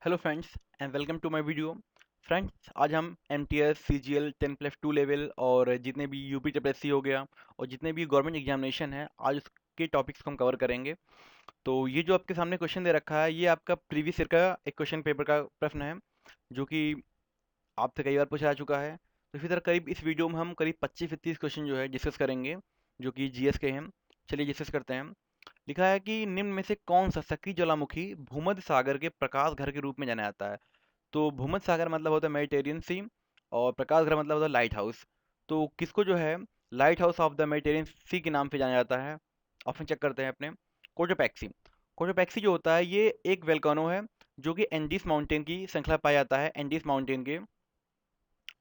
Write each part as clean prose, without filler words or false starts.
Hello friends and welcome to my video. Friends, आज हम MTS CGL 10+2 level और जितने भी यूपी टीएसपीएससी हो गया और जितने भी गवर्नमेंट एग्जामिनेशन है, आज उसके टॉपिक्स को हम कवर करेंगे। तो ये जो आपके सामने क्वेश्चन दे रखा है, ये आपका प्रीवियस ईयर का एक क्वेश्चन पेपर का प्रश्न है, जो कि आपसे कई बार पूछा जा चुका है। तो इसी तरह करीब इस वीडियो में हम करीब 25 से 30 क्वेश्चन जो है डिस्कस करेंगे, जो कि जीएस के हैं। चलिए डिस्कस करते हैं। लिखा है कि निम्न में से कौन सा सक्रिय ज्वालामुखी भूमध्य सागर के प्रकाश घर के रूप में जाना जाता है। तो भूमध्य सागर मतलब होता है मेडिटेरियन सी, और प्रकाश घर मतलब होता है लाइट हाउस। तो किसको जो है lighthouse of the Mediterranean Sea के नाम से जाना जाता है? ऑप्शन चेक करते हैं अपने। कोटोपैक्सी। कोटोपैक्सी जो होता है, ये एक वेल्कानो है जो कि एंडीज माउंटेन की श्रृंखला पाया जाता है, एंडीज माउंटेन के।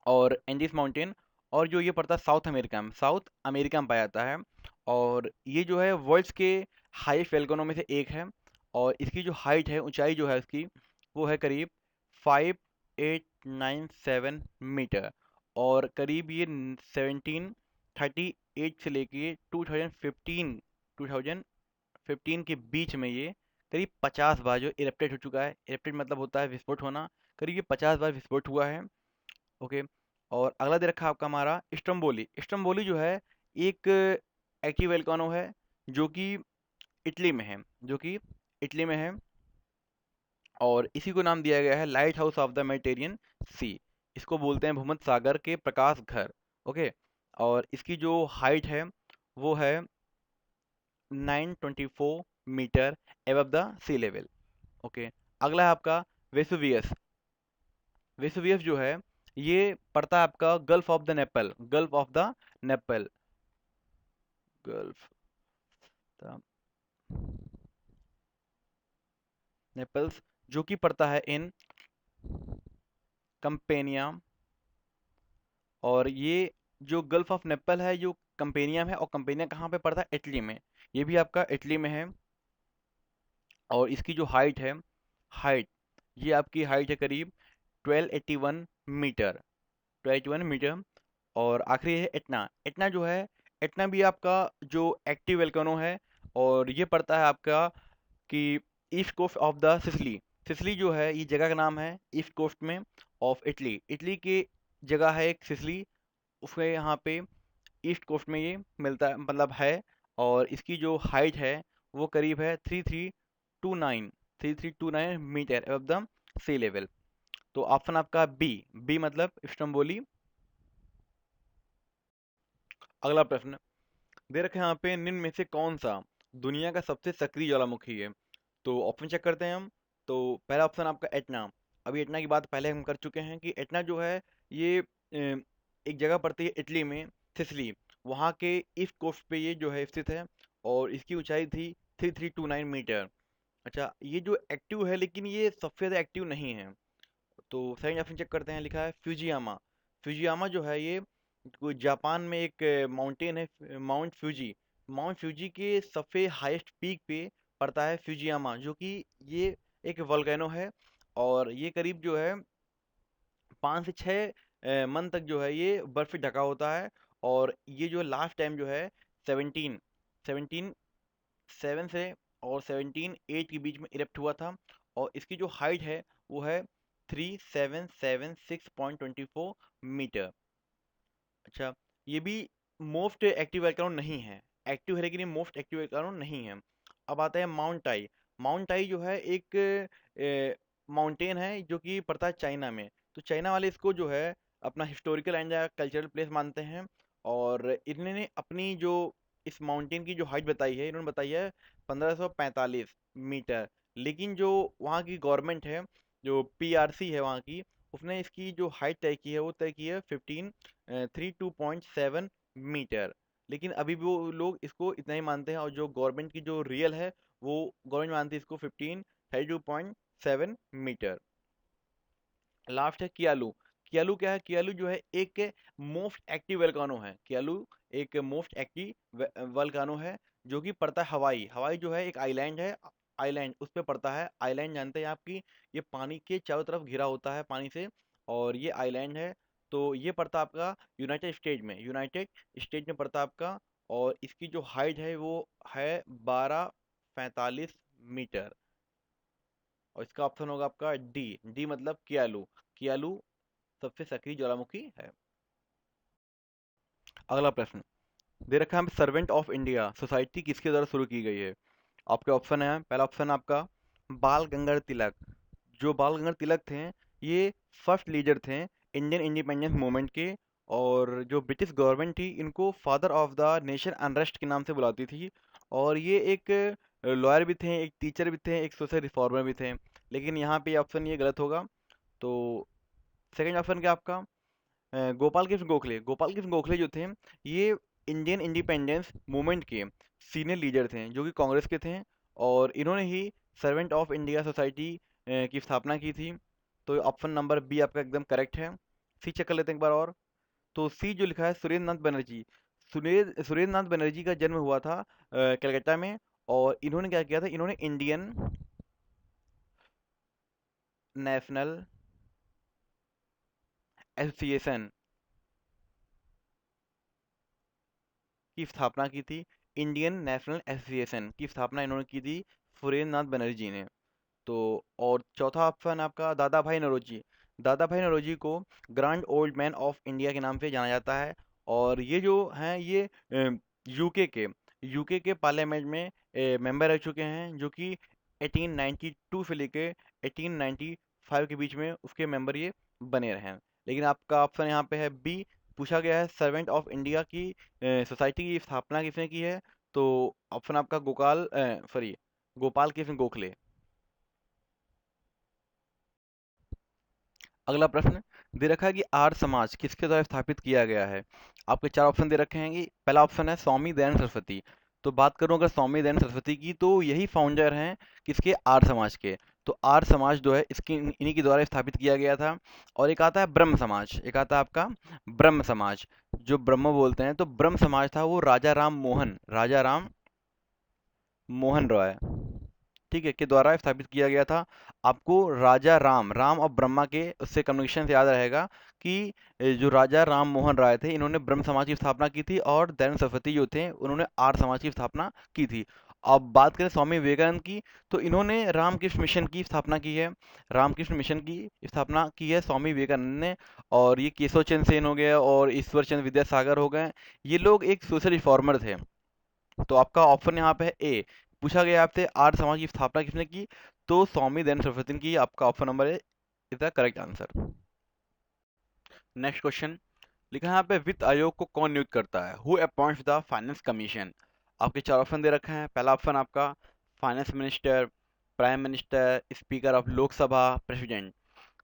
और एंडीज माउंटेन, और जो ये पड़ता है साउथ अमेरिका में पाया जाता है। और ये जो है वर्ल्ड्स के हाईएस्ट वेल्कानो में से एक है। और इसकी जो हाइट है, ऊंचाई जो है इसकी, वो है करीब 5897 मीटर। और करीब ये 1738 से लेके 2015 के बीच में ये करीब 50 बार जो इरेप्टेड हो चुका है। इरेप्टेड मतलब होता है विस्फोट होना। करीब ये 50 बार विस्फोट हुआ है। ओके। और अगला दे रखा है आपका हमारा स्ट्रम्बोली। स्ट्रम्बोली जो है एक एक्टिव वोल्केनो है, जो कि इटली में है, जो कि इटली में है। और इसी को नाम दिया गया है lighthouse of the Mediterranean Sea. इसको बोलते हैं भूमध्य सागर के प्रकाश घर। ओके। और इसकी जो हाइट है, वो है 924 metre above the sea level. Okay. अगला है आपका वेसुवियस। वेसुवियस जो है, ये पड़ता है आपका gulf of the nipple, gulf of the nipple, gulf the Naples, जो कि पड़ता है इन कंपेनिया। और ये जो गल्फ ऑफ नेपल है, जो कंपेनिया में है, और कंपेनिया कहाँ पे पड़ता है? इटली में। ये भी आपका इटली में है। और इसकी जो हाइट, ये आपकी हाइट है करीब 1281 मीटर, 1281 मीटर। और आखिरी है एटना। एटना जो है, एटना भी आपका जो एक्टिव वेल्केनो है। और ये पड़ता है आपका कि east coast of the Sicily. Sicily जो है, ये जगह का नाम है ईस्ट कोस्ट में ऑफ इटली। इटली की जगह है एक सिसली, उसके यहाँ पे ईस्ट कोस्ट में ये मिलता है, मतलब है। और इसकी जो हाइट है, वो करीब है 3329 मीटर अब द सी लेवल। तो ऑप्शन आपका बी। बी मतलब इस्टंबोली। अगला प्रश्न दे रखे हैं यहाँ पे, निम्न में से कौन सा दुनिया का सबसे सक्रिय ज्वालामुखी है? तो ऑप्शन चेक करते हैं हम। तो पहला ऑप्शन आपका एटना। अभी एटना की बात पहले हम कर चुके हैं कि एटना जो है, ये एक जगह पड़ती है इटली में, सिसली। वहाँ के ईस्ट कोस्ट पे ये जो है स्थित है। और इसकी ऊंचाई थी 3329 मीटर। अच्छा, ये जो एक्टिव है, लेकिन ये सबसे ज़्यादा एक्टिव नहीं है। तो सेकंड ऑप्शन चेक करते हैं। लिखा है फ्यूजियामा। फ्यूजियामा जो है, ये कोई जापान में एक माउंटेन है, माउंट फ्यूजी। माउंट फ्यूजी के सबसे हाईएस्ट पीक पे पड़ता है फ्यूजियामा, जो कि ये एक वोल्केनो है। और ये करीब जो है 5 से 6 मन तक जो है ये बर्फ से ढका होता है। और ये जो लास्ट टाइम जो है 17 से और 17 8 के बीच में इरेप्ट हुआ था। और इसकी जो हाइट है, वो है 3776.24 मीटर। अच्छा, ये भी मोस्ट एक्टिव वोल्केनो नहीं है। एक्टिव है, लेकिन ये मोस्ट एक्टिव वोल्केनो नहीं है। अब आता है माउंट टाई। माउंट टाई जो है एक माउंटेन है, जो कि पड़ता है चाइना में। तो चाइना वाले इसको जो है अपना हिस्टोरिकल एंड कल्चरल प्लेस मानते हैं। और इन्होंने अपनी जो इस माउंटेन की जो हाइट बताई है, इन्होंने बताई है 1545 मीटर। लेकिन जो वहाँ की गवर्नमेंट है, जो पीआरसी है वहाँ की, उसने इसकी जो हाइट तय की है, वो तय की है 32.7 मीटर। लेकिन अभी भी वो लोग इसको इतना ही मानते हैं। और जो गवर्नमेंट की जो रियल है, वो गवर्नमेंट मानती है इसको 32.7 मीटर। लास्ट है कियालू। कियालू क्या है? कियालू जो है एक मोस्ट एक्टिव वल्कानो है। कियालू एक मोस्ट एक्टिव वल्कानो है, जो कि पड़ता है हवाई। हवाई जो है एक आइलैंड है, आइलैंड उस पे पड़ता है। आइलैंड जानते हैं आपकी, ये पानी के चारों तरफ घिरा होता है पानी से। और ये आइलैंड है। तो ये पड़ता आपका यूनाइटेड स्टेट में पड़ता आपका। और इसकी जो हाइट है, वो है 1245 मीटर। और इसका ऑप्शन होगा आपका डी। डी मतलब कियालू। कियालू सबसे सक्रिय ज्वालामुखी है। अगला प्रश्न दे रखा है, सर्वेंट ऑफ इंडिया सोसाइटी किसके द्वारा शुरू की गई है? आपके ऑप्शन है, पहला ऑप्शन आपका बाल गंगाधर तिलक। जो बाल गंगाधर तिलक थे, ये फर्स्ट लीडर थे इंडियन इंडिपेंडेंस मूवमेंट के। और जो ब्रिटिश गवर्नमेंट थी, इनको father of the nation unrest के नाम से बुलाती थी। और ये एक लॉयर भी थे, एक टीचर भी थे, एक सोशल रिफॉर्मर भी थे। लेकिन यहाँ पे ऑप्शन ये गलत होगा। तो सेकंड ऑप्शन क्या आपका? गोपाल कृष्ण गोखले। गोपाल कृष्ण गोखले जो थे, ये इंडियन इंडिपेंडेंस मूवमेंट के सीनियर लीडर थे, जो कि कांग्रेस के थे। और इन्होंने ही सर्वेंट ऑफ इंडिया सोसाइटी की स्थापना की थी। तो ऑप्शन नंबर बी आपका एकदम करेक्ट है। सी चेक कर लेते हैं एक बार और। तो सी जो लिखा है, सुरेंद्र नाथ बनर्जी। सुरेंद्र नाथ बनर्जी का जन्म हुआ था कलकत्ता में। और इन्होंने क्या किया था, इन्होंने इंडियन नेशनल एसोसिएशन की स्थापना की थी। इंडियन नेशनल एसोसिएशन की स्थापना इन्होंने की थी, सुरेंद्र नाथ बनर्जी ने। तो और चौथा ऑप्शन आपका दादा भाई नौरोजी। दादा भाई नौरोजी को grand old man of India के नाम से जाना जाता है। और ये जो हैं, ये यूके के पार्लियामेंट में मेंबर रह चुके हैं, जो कि 1892 से लेके 1895 के बीच में उसके मेंबर ये बने रहे हैं। लेकिन आपका ऑप्शन यहाँ पे है बी। पूछा गया है सर्वेंट ऑफ इंडिया की सोसाइटी की स्थापना किसने की है? तो ऑप्शन आपका गोपाल कृष्ण गोखले। अगला प्रश्न दे रखा है कि आर्य समाज किसके द्वारा स्थापित किया गया है? आपके चार ऑप्शन दे रखे हैं कि पहला ऑप्शन है स्वामी दयानंद सरस्वती। तो बात करूं अगर स्वामी दयानंद सरस्वती की, तो यही फाउंडर हैं किसके? आर्य समाज के। तो आर्य समाज जो है, इसकी इन्हीं के द्वारा स्थापित किया गया था। और एक आता है ब्रह्म समाज, एक आता है आपका ब्रह्म समाज। जो ब्रह्म बोलते हैं, तो ब्रह्म समाज था वो राजा राम मोहन रॉय, ठीक है, के द्वारा स्थापित किया गया था। आपको राजा राम, राम और ब्रह्मा के उससे कम्युनिकेशन से याद रहेगा कि जो राजा राम मोहन राय थे, इन्होंने ब्रह्म समाज की स्थापना की थी। और दयानंद सरस्वती जो थे, उन्होंने आर्य समाज की स्थापना की थी। अब बात करें स्वामी विवेकानंद की, तो इन्होंने रामकृष्ण मिशन की स्थापना की है। रामकृष्ण मिशन की स्थापना की है स्वामी विवेकानंद ने। और ये केशव चंद्र सेन हो गया और ईश्वर चंद्र विद्यासागर हो गए, ये लोग एक सोशल रिफॉर्मर थे। तो आपका ऑप्शन यहाँ पे है ए। पूछा गया आपसे आर्य समाज की स्थापना किसने की? तो स्वामी दयानंद सरस्वती ने की। आपका option number A is the correct answer. Next question लिखा है यहाँ पे, वित्त आयोग को कौन नियुक्त करता है? Who appoints the finance commission? आपके चार ऑप्शन दे रखे हैं। पहला ऑप्शन आपका finance minister, prime minister, speaker of Lok Sabha, president.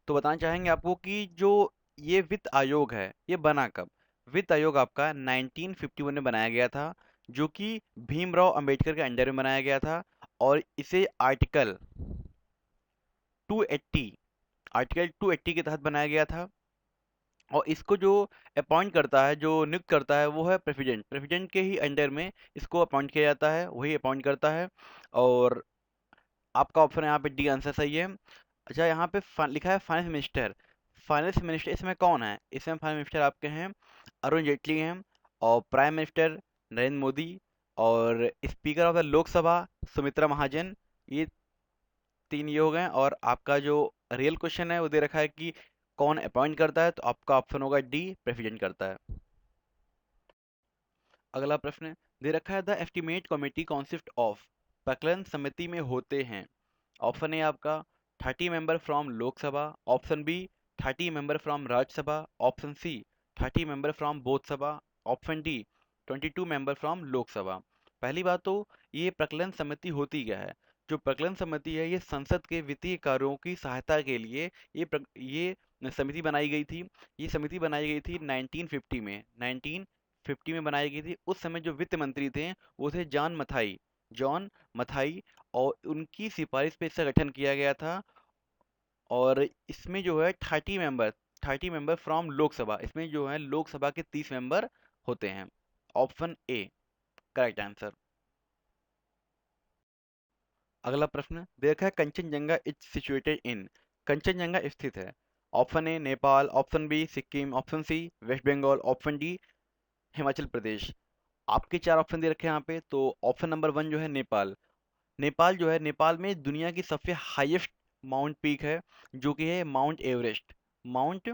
तो बताना चाहेंगे आपको कि जो ये वित्त आयोग है, ये बना कब? वित्त आयोग आपका 1951 में बनाया गया था, जो कि भीमराव अंबेडकर के अंडर में बनाया गया था। और इसे आर्टिकल 280 के तहत बनाया गया था। और इसको जो अपॉइंट करता है, जो नियुक्त करता है, वो है प्रेसिडेंट। प्रेसिडेंट के ही अंडर में इसको अपॉइंट किया जाता है, वही अपॉइंट करता है। और आपका ऑप्शन यहाँ पे डी आंसर सही है। अच्छा, यहाँ पे लिखा है फाइनेंस मिनिस्टर। फाइनेंस मिनिस्टर इसमें कौन है? इसमें फाइनेंस मिनिस्टर आपके हैं अरुण जेटली हैं। और प्राइम मिनिस्टर नरेंद्र मोदी। और speaker of the Lok Sabha Sumitra Mahajan. ये तीन ये हो गए। और आपका जो रियल क्वेश्चन है, वो दे रखा है कि कौन अपॉइंट करता है? तो आपका ऑप्शन होगा डी, प्रेसिडेंट करता है। अगला प्रश्न दे रखा है, the estimate committee consist of? प्रकलन समिति में होते हैं। ऑप्शन ए आपका 30 member from Lok Sabha, option B 30 member from Rajya Sabha, option C 30 member from बोध सभा, option D 22 member from Lok Sabha. पहली बात तो, ये प्रकलन समिति होती क्या है? जो प्रकलन समिति है, ये संसद के वित्तीय कार्यों की सहायता के लिए ये समिति बनाई गई थी। ये समिति बनाई गई थी 1950 में बनाई गई थी। उस समय जो वित्त मंत्री थे, वो थे जॉन मथाई। और उनकी सिफारिश पे इसका गठन किया गया था। और इसमें जो है 30 मेंबर फ्रॉम लोकसभा, इसमें जो है लोकसभा के 30 मेंबर होते हैं। Option A correct answer. अगला प्रश्न देखा है, Kanchenjunga is situated in? Kanchenjunga स्थित है। Option A Nepal, option B Sikkim, option C West Bengal, option D Himachal Pradesh. आपके चार ऑप्शन दे रखे हैं यहाँ पे। तो ऑप्शन नंबर वन जो है नेपाल। नेपाल जो है, नेपाल में दुनिया की सबसे हाईएस्ट माउंट पीक है, जो कि है माउंट एवरेस्ट। माउंट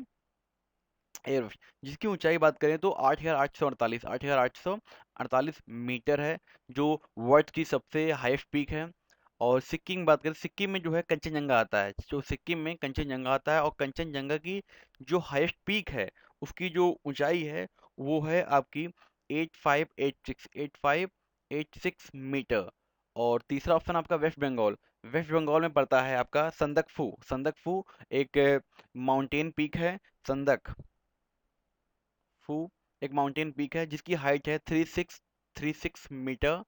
एवरेस्ट, जिसकी ऊंचाई बात करें तो 8,848 मीटर है, जो वर्ल्ड की सबसे हाईएस्ट पीक है। और सिक्किम की बात करें, सिक्किम में जो है कंचनजंगा आता है, जो सिक्किम में कंचनजंगा आता है, और कंचनजंगा की जो हाईएस्ट पीक है उसकी जो ऊंचाई है वो है आपकी 8586 मीटर। और तीसरा ऑप्शन आपका वेस्ट बंगाल। वेस्ट बंगाल में पड़ता है आपका संदकफू। संदकफू एक माउंटेन पीक है। संदक फू एक माउंटेन पीक है जिसकी हाइट है 3636 मीटर।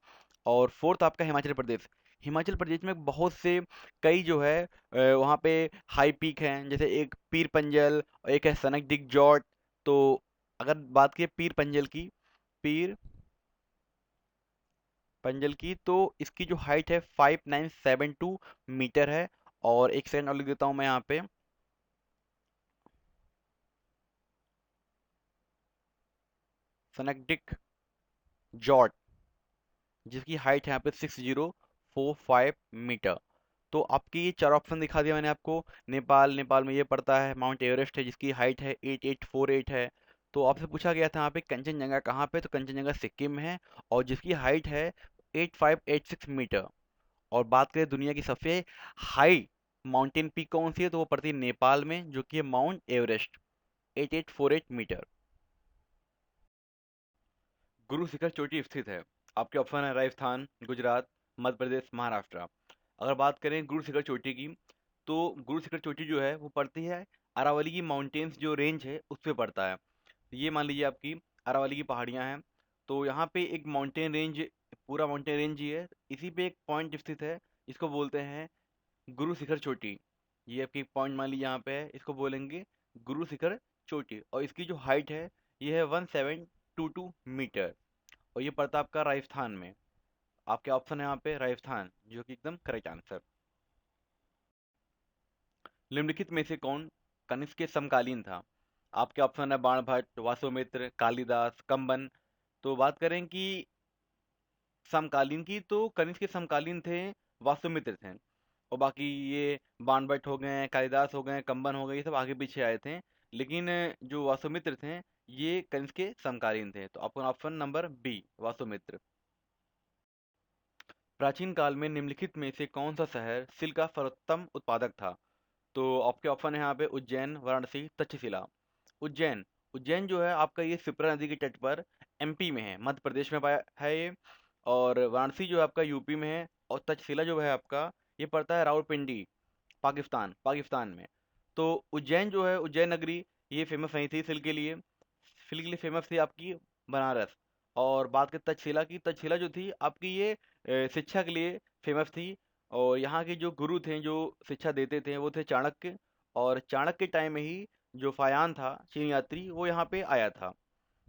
और फोर्थ आपका हिमाचल प्रदेश। हिमाचल प्रदेश में बहुत से कई जो है वहाँ पे हाई पीक हैं, जैसे एक पीर पंजल और एक है सनक जॉट। तो अगर बात की पीर पंजल की, तो इसकी जो हाइट है 5972 मीटर है। और एक सेकंड और लिख देता हूँ मैं यहाँ पे, सनक जॉट, जिसकी हाइट है यहाँ पे 6045 मीटर। तो आपकी ये चार ऑप्शन दिखा दिया मैंने आपको। नेपाल, नेपाल में ये पड़ता है माउंट एवरेस्ट है, जिसकी हाइट है 8848 है। तो आपसे पूछा गया था यहाँ पे कंचनजंगा कहाँ पे, तो कंचनजंगा सिक्किम में है, और जिसकी हाइट है 8586 मीटर। और बात करें दुनिया की सबसे हाई माउंटेन पीक कौन सी है, तो वो पड़ती है नेपाल में, जो कि है mount Everest, 8848 metre. Guru Shikhar चोटी स्थित है। आपके ऑप्शन है राजस्थान, गुजरात, मध्य प्रदेश, महाराष्ट्र। अगर बात करें गुरु शिखर चोटी की, तो गुरु शिखर चोटी जो है वो पड़ती है अरावली की माउंटेन्स जो रेंज है उस पे पड़ता है। ये मान लीजिए आपकी अरावली की पहाड़ियाँ हैं, तो यहाँ पे एक माउंटेन रेंज, पूरा माउंटेन रेंज ही है, इसी पे एक पॉइंट स्थित है, इसको बोलते हैं गुरु शिखर चोटी। ये आपकी पॉइंट मान लीजिए यहाँ पे है, इसको बोलेंगे गुरु शिखर चोटी। और इसकी जो हाइट है ये है 1722 मीटर। और ये पड़ता है आपका राजस्थान में। आपके ऑप्शन है यहाँ पे राजस्थान, जो कि एकदम करेक्ट आंसर। निम्नलिखित में से कौन कनिष्क के समकालीन था? आपके ऑप्शन है बाणभट्ट, वासुमित्र, कालिदास, कंबन। तो बात करें कि समकालीन की, तो कनिष्क के समकालीन थे वासुमित्र थे। और बाकी ये बाणभट्ट हो गए, कालिदास हो गए, कंबन हो गए, ये सब आगे पीछे आए थे। लेकिन जो वासुमित्र थे ये कनिष्क के समकालीन थे। तो आपका ऑप्शन नंबर बी, वासुमित्र। प्राचीन काल में निम्नलिखित में से कौन सा शहर सिल्क का सर्वोत्तम उत्पादक था? तो आपके ऑप्शन है यहाँ पे उज्जैन, वाराणसी, तक्षशिला। उज्जैन। उज्जैन जो है आपका ये शिप्रा नदी के तट पर एमपी में है, मध्य प्रदेश में पाया है ये। और वाराणसी जो है आपका यूपी में है, और तक्षशिला जो है आपका ये पड़ता है रावलपिंडी, पाकिस्तान पाकिस्तान में। तो उज्जैन जो है, उज्जैन नगरी, ये फेमस नहीं थी सिल्क के लिए। सिल्क के लिए फेमस थी आपकी बनारस। और बात करें तक्षशिला की, तक्षशिला जो थी आपकी ये शिक्षा के लिए फेमस थी। और यहाँ के जो गुरु थे जो शिक्षा देते थे वो थे चाणक्य। और चाणक्य के टाइम में ही जो फायान था चीन यात्री, वो यहाँ पे आया था।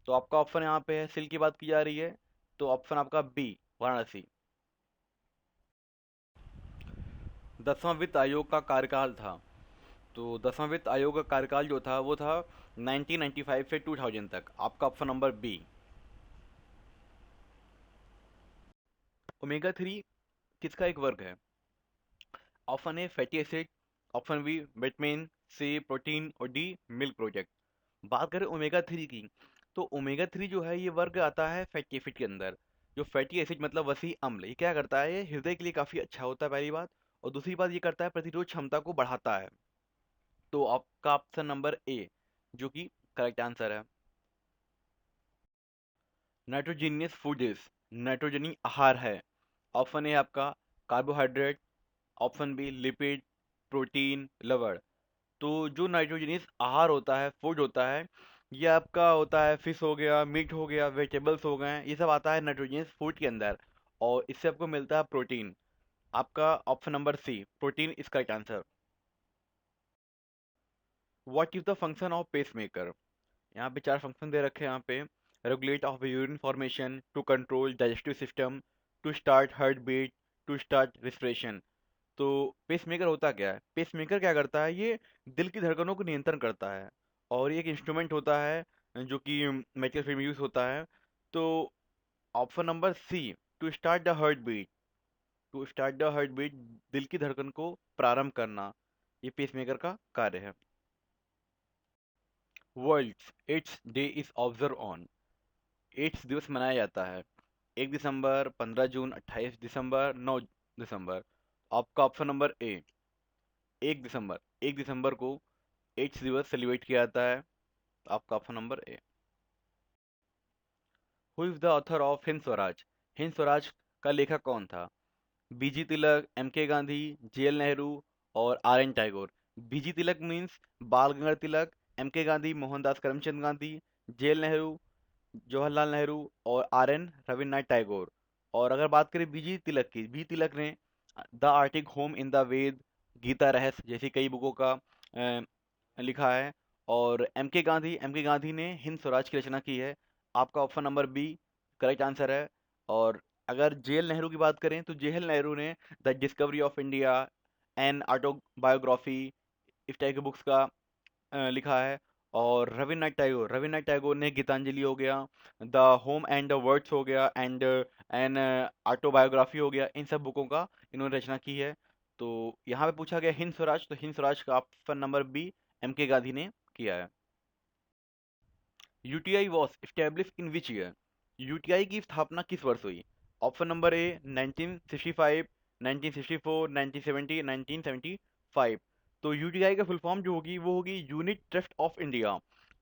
तो आपका ऑप्शन यहाँ पे है, सिल्क की बात की जा रही है, तो ऑप्शन आपका बी, वाराणसी। 10वां वित्त आयोग का कार्यकाल था। तो 10वां वित्त आयोग का कार्यकाल जो था वो था 1995 से 2000 तक। आपका ऑप्शन नंबर बी। ओमेगा 3 किसका एक वर्ग है? Option A fatty acid, option B vitamin, C protein, और डी मिल्क प्रोजेक्ट। बात करें ओमेगा 3 की, तो ओमेगा 3 जो है ये वर्ग आता है फैटी एसिड के अंदर। जो फैटी एसिड मतलब वसी अम्ल, ये क्या करता है, ये हृदय के लिए काफ़ी अच्छा होता है, पहली बात। और दूसरी बात ये करता है प्रतिरोध क्षमता को बढ़ाता है। तो आपका ऑप्शन नंबर ए, जो कि करेक्ट आंसर है। नाइट्रोजीनियस फूड्स, नाइट्रोजनी आहार है। ऑप्शन ए आपका carbohydrate, option B lipid, protein, लवण। तो जो नाइट्रोजनियस आहार होता है, फूड होता है, ये आपका होता है फिश हो गया, मीट हो गया, वेजिटेबल्स हो गए, ये सब आता है नाइट्रोजनियस फूड के अंदर। और इससे आपको मिलता है प्रोटीन। आपका option number C, protein is correct answer. What is the function of pacemaker? यहाँ पे चार फंक्शन दे रखे हैं यहाँ पे। Regulate of urine formation, to control digestive system, to start heart beat, to start respiration. तो पेसमेकर होता क्या है? पेसमेकर क्या करता है, ये दिल की धड़कनों को नियंत्रण करता है। और ये एक इंस्ट्रूमेंट होता है जो कि मेडिकल फील्ड में यूज होता है। तो option number C, to start the heart beat, to start the heart beat, दिल की धड़कन को प्रारंभ करना। ये पेसमेकर का कार्य है। World's AIDS day is observe on. AIDS दिवस मनाया जाता है 1 दिसंबर, 15 जून, 28 दिसंबर, 9 दिसंबर। आपका ऑप्शन नंबर ए 1 दिसंबर। 1 दिसंबर को एड्स दिवस सेलिब्रेट किया जाता है। आपका option number A. Who is the author of Hind Swaraj. Hind Swaraj का लेखक कौन था? बीजी तिलक, M K Gandhi, JL Nehru और R N Tagore. BG Tilak means Bal Gangadhar Tilak, M K Gandhi Mohandas Karamchand Gandhi, JL Nehru Jawaharlal Nehru और आर एन रविन्द्रनाथ टैगोर। और अगर बात करें बीजी तिलक की, बीजी तिलक ने the Arctic home in the Veda, Gita Rahasya जैसी कई बुकों का लिखा है। और एम के गांधी ने हिंद स्वराज की रचना की है। आपका option number B correct answer है। और अगर जेएल नेहरू की बात करें तो जेएल नेहरू ने the discovery of India, an autobiography, इस टाइप के बुक्स का लिखा है। और रविन्द्रनाथ टैगोर ने गीतांजलि हो गया, the home and the words हो गया, एंड एन ऑटोबायोग्राफी हो गया, इन सब बुकों का इन्होंने रचना की है। तो यहाँ पे पूछा गया हिंद स्वराज, तो हिंद स्वराज का option number B M K Gandhi ने किया है। UTI was establish in which year. UTI की स्थापना किस वर्ष हुई? ऑप्शन नंबर ए 1965, 1964, 1970, 1975। तो यूटीआई का फुल फॉर्म जो होगी वो होगी यूनिट ट्रस्ट ऑफ इंडिया,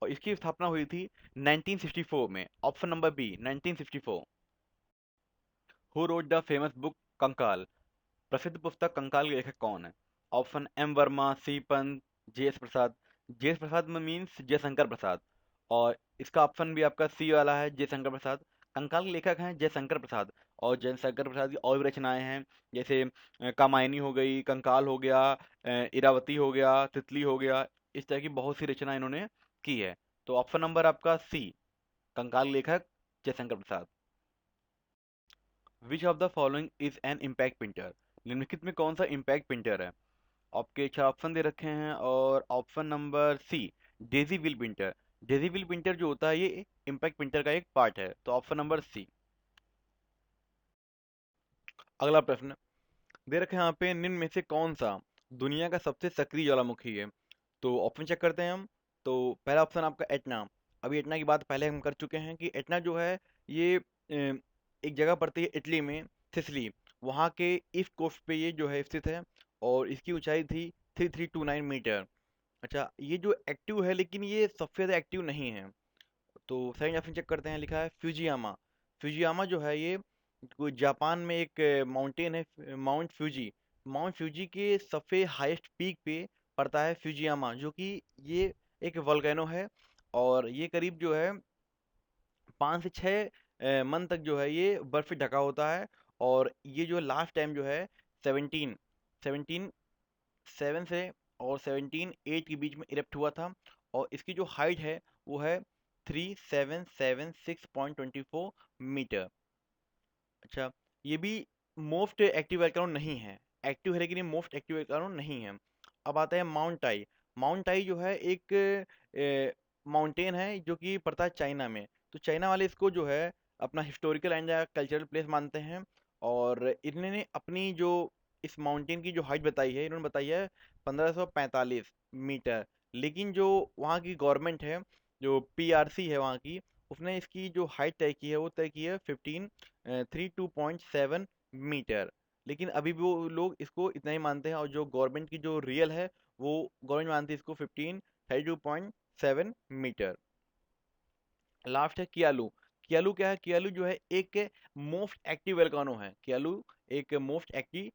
और इसकी स्थापना हुई थी 1964 में। Option number B 1964। Who wrote the famous book Kankal. प्रसिद्ध पुस्तक कंकाल के लेखक कौन है? Option M Verma, C Pant, J S Prasad. J S Prasad में मीन्स जयशंकर प्रसाद, और इसका ऑप्शन भी आपका सी वाला है, जयशंकर प्रसाद। कंकाल के लेखक हैं जयशंकर प्रसाद। और जयशंकर प्रसाद की और भी रचनाएं हैं, जैसे कामायनी हो गई, कंकाल हो गया, इरावती हो गया, तितली हो गया। इस तरह की बहुत सी रचना इन्होंने की है। तो ऑप्शन नंबर आपका सी, कंकाल लेखक Jaishankar Prasad. Which of the following is an impact printer. निम्नलिखित में कौन सा इम्पैक्ट प्रिंटर है? आपके 4 ऑप्शन दे रखे हैं, और option number C daisy wheel printer. Daisy wheel printer जो होता है ये इम्पैक्ट प्रिंटर का एक पार्ट है। तो ऑप्शन नंबर सी। अगला प्रश्न दे रखे हैं यहाँ पे, निम्न में से कौन सा दुनिया का सबसे सक्रिय ज्वालामुखी है? तो ऑप्शन चेक करते हैं हम। तो पहला ऑप्शन आपका एटना। अभी एटना की बात पहले हम कर चुके हैं कि एटना जो है ये एक जगह पड़ती है इटली में, सिसिली। वहाँ के ईस्ट कोस्ट पे ये जो है स्थित है, और इसकी ऊंचाई थी 3329 मीटर। अच्छा, ये जो एक्टिव है लेकिन ये सबसे ज़्यादा एक्टिव नहीं है। तो सेकंड ऑप्शन चेक करते हैं, लिखा है फ्यूजियामा। फ्यूजियामा जो है ये कोई जापान में एक माउंटेन है, माउंट फ्यूजी। माउंट फ्यूजी के सबसे हाईएस्ट पीक पे पड़ता है फ्यूजियामा, जो कि ये एक वोल्केनो है। और ये करीब जो है 5 से 6 मन तक जो है ये बर्फ से ढका होता है। और ये जो लास्ट टाइम जो है 17 7 से और 17 8 के बीच में इरेप्ट हुआ था। और इसकी जो हाइट है वो है 3776.24 मीटर। अच्छा, ये भी मोस्ट एक्टिव वोल्केनो नहीं है। एक्टिव है लेकिन ये मोस्ट एक्टिव वोल्केनो नहीं है। अब आता है माउंट टाई। माउंट टाई जो है एक माउंटेन है जो कि पड़ता है चाइना में। तो चाइना वाले इसको जो है अपना हिस्टोरिकल एंड कल्चरल प्लेस मानते हैं। और इन्होंने अपनी जो इस माउंटेन की जो हाइट बताई है, इन्होंने बताई है 1545 मीटर। लेकिन जो वहाँ की गवर्नमेंट है, जो पीआरसी है वहाँ की, उसने इसकी जो हाइट तय की है वो तय की है 32.7 मीटर। लेकिन अभी भी वो लोग इसको इतना ही मानते हैं, और जो गवर्नमेंट की जो रियल है वो गवर्नमेंट मानती है इसको 1532.7 मीटर। लास्ट है कियालू। कियालू क्या है? कियालू जो है एक मोस्ट एक्टिव वल्कानो है। कियालू एक मोस्ट एक्टिव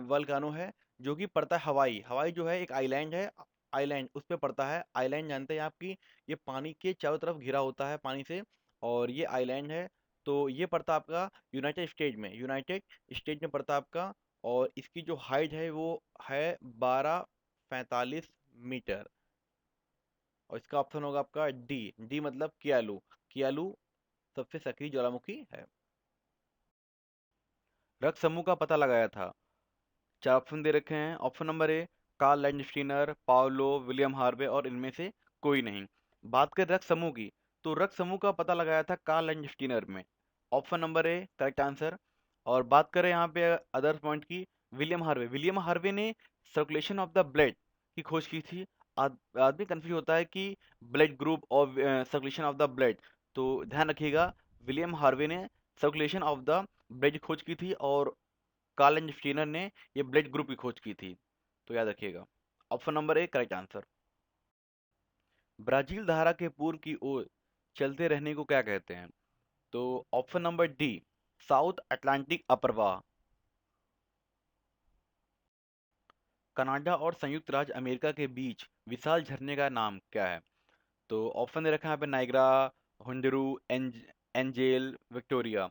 वल्कानो है, जो कि पड़ता है हवाई। हवाई जो है एक आइलैंड है, आइलैंड उस पे पड़ता है। आइलैंड जानते हैं आपकी, ये पानी के चारों तरफ घिरा होता है पानी से, और ये आइलैंड है। तो ये पड़ता है आपका यूनाइटेड स्टेट में, यूनाइटेड स्टेट में पड़ता है आपका। और इसकी जो हाइट है वो है 1245 मीटर। और इसका ऑप्शन होगा आपका डी। डी मतलब कियालू। कियालू सबसे सक्रिय ज्वालामुखी है। रक्त समूह का पता लगाया था। 4 ऑप्शन दे रखे हैं। Option number A Karl Landsteiner, Paolo William Harvey और इनमें से कोई नहीं। बात करें रक्त समूह की, तो रक्त समूह का पता लगाया था कार्ल लैंडस्टीनर में। Option number A correct answer. और बात करें यहाँ पे अदर पॉइंट की, विलियम हार्वे ने सर्कुलेशन ऑफ द ब्लड की खोज की थी। आदमी कंफ्यूज होता है कि ब्लड ग्रुप और सर्कुलेशन ऑफ द ब्लड। तो ध्यान रखिएगा, विलियम हार्वे ने सर्कुलेशन ऑफ द ब्लड की खोज की थी और कार्ल एंड स्टीनर ने ये ब्लड ग्रुप की खोज की थी। तो याद रखिएगा, option number A correct answer. Brazil धारा के पूर्व की ओर चलते रहने को क्या कहते हैं? तो option number D, South Atlantic अप्रवाह। कनाडा और संयुक्त राज्य अमेरिका के बीच विशाल झरने का नाम क्या है? तो ऑप्शन दे रखा है यहाँ पे, नाइग्रा, हुंडरू, एंजेल, विक्टोरिया।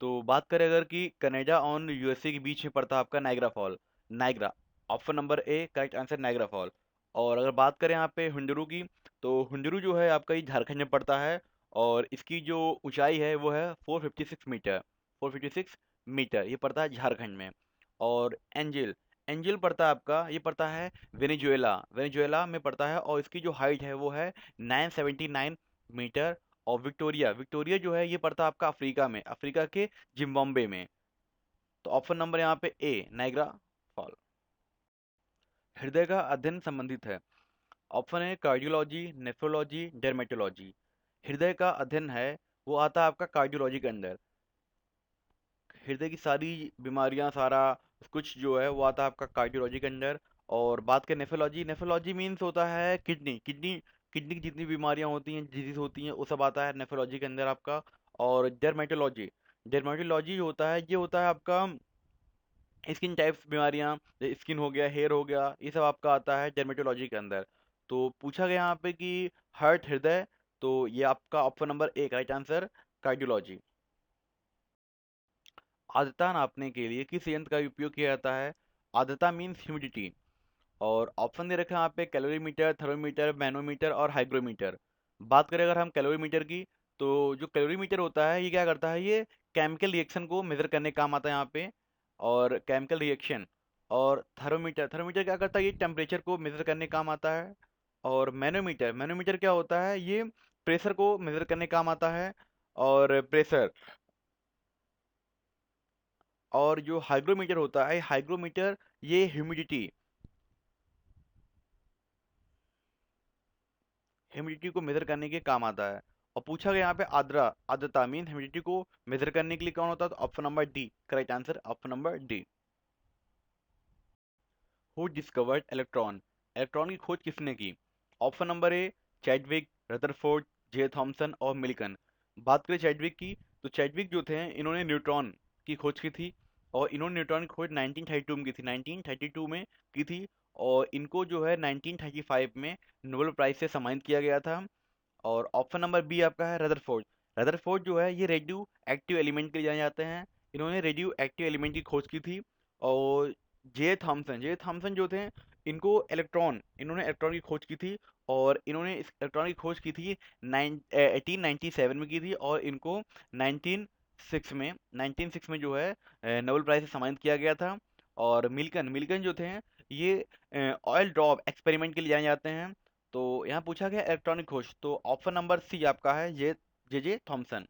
तो बात करें अगर कि कनाडा और यूएसए के बीच में पड़ता है आपका Niagara fall, Niagara. Option number A correct answer, Niagara fall. और अगर बात करें यहाँ पे हुंडरू की, तो हुंडरू जो है आपका ये झारखंड में पड़ता है और इसकी जो ऊंचाई है वो है 456 मीटर। 456 मीटर ये पड़ता है झारखंड में। और एंजिल, एंजिल पड़ता है आपका, ये पड़ता है वेनेजुएला, वेनेजुएला में पड़ता है और इसकी जो हाइट है वो है 979 मीटर। और विक्टोरिया, विक्टोरिया जो है ये पड़ता है आपका अफ्रीका में, अफ्रीका के जिम्बाब्वे में। तो ऑप्शन नंबर यहाँ पे ए, नाइग्रा फॉल। हृदय का अध्ययन संबंधित है। ऑप्शन है कार्डियोलॉजी, नेफ्रोलॉजी, डर्मेटोलॉजी। हृदय का अध्ययन है वो आता है आपका कार्डियोलॉजी के अंदर। हृदय की सारी बीमारियां, सारा कुछ जो है वो आता है आपका कार्डियोलॉजी के अंदर। और बात करें नेफ्रोलॉजी, नेफ्रोलॉजी मीन्स होता है किडनी, किडनी की जितनी बीमारियां होती हैं, डिजीज होती हैं, वो सब आता है नेफ्रोलॉजी के अंदर आपका। और डर्मेटोलॉजी, डर्मेटोलॉजी जो होता है ये होता है आपका स्किन टाइप्स बीमारियां, स्किन हो गया, हेयर हो गया, ये सब आपका आता है डर्मेटोलॉजी के अंदर। तो पूछा गया यहाँ पे कि हार्ट, हृदय, तो ये आपका ऑप्शन नंबर ए राइट आंसर, कार्डियोलॉजी। आर्द्रता नापने के लिए किस यंत्र का उपयोग किया जाता है? आर्द्रता मीन्स ह्यूमिडिटी। और ऑप्शन दे रखे हैं यहाँ पे, कैलोरीमीटर, थर्मोमीटर, मैनोमीटर और हाइग्रोमीटर। बात करें अगर हम कैलोरीमीटर की, तो जो कैलोरीमीटर होता है ये क्या करता है, ये केमिकल रिएक्शन को मेजर करने का काम आता है यहाँ पे, और केमिकल रिएक्शन। और थर्मोमीटर, थर्मोमीटर क्या करता है, ये टेम्परेचर को मेजर करने का काम आता है। और मैनोमीटर, मैनोमीटर क्या होता है, ये प्रेशर को मेजर करने का काम आता है। और प्रेशर। और जो हाइग्रोमीटर होता है, हाइग्रोमीटर ये ह्यूमिडिटी, ह्यूमिडिटी को मेजर करने के काम आता है। और पूछा गया यहाँ पे आर्द्रता मीन ह्यूमिडिटी को मेजर करने के लिए कौन होता है? तो option number D correct answer, option number D. Who discovered electron, electron की खोज किसने की? ऑप्शन नंबर ए, चैडविक, रदरफोर्ड, जे थॉमसन और मिल्कन। बात करें चैडविक की, तो चैडविक जो थे इन्होंने न्यूट्रॉन की खोज की थी। और इन्होंने न्यूट्रॉन की खोज 1932 में की थी, 1932 में की थी। और इनको जो है 1935 में नोबेल प्राइज से सम्मानित किया गया था। और ऑप्शन नंबर बी आपका है रदरफोर्ड। रदरफोर्ड जो है ये रेडियो एक्टिव एलिमेंट के लिए जाने जाते हैं, इन्होंने रेडियो एक्टिव एलिमेंट की खोज की थी। और जे थॉमसन, जे थॉमसन जो थे इनको इलेक्ट्रॉन, इन्होंने इलेक्ट्रॉन की खोज की थी। और इन्होंने इस इलेक्ट्रॉन की खोज की थी 1897 में की थी। और इनको 1906 में, 1906 में जो है नोबेल प्राइज से सम्मानित किया गया था। और मिल्कन, मिल्कन जो थे ये ऑयल ड्रॉप एक्सपेरिमेंट के लिए जाने जाते हैं। तो यहाँ पूछा गया इलेक्ट्रॉनिक खोज, तो ऑप्शन नंबर सी आपका है, जे जे जे थॉमसन।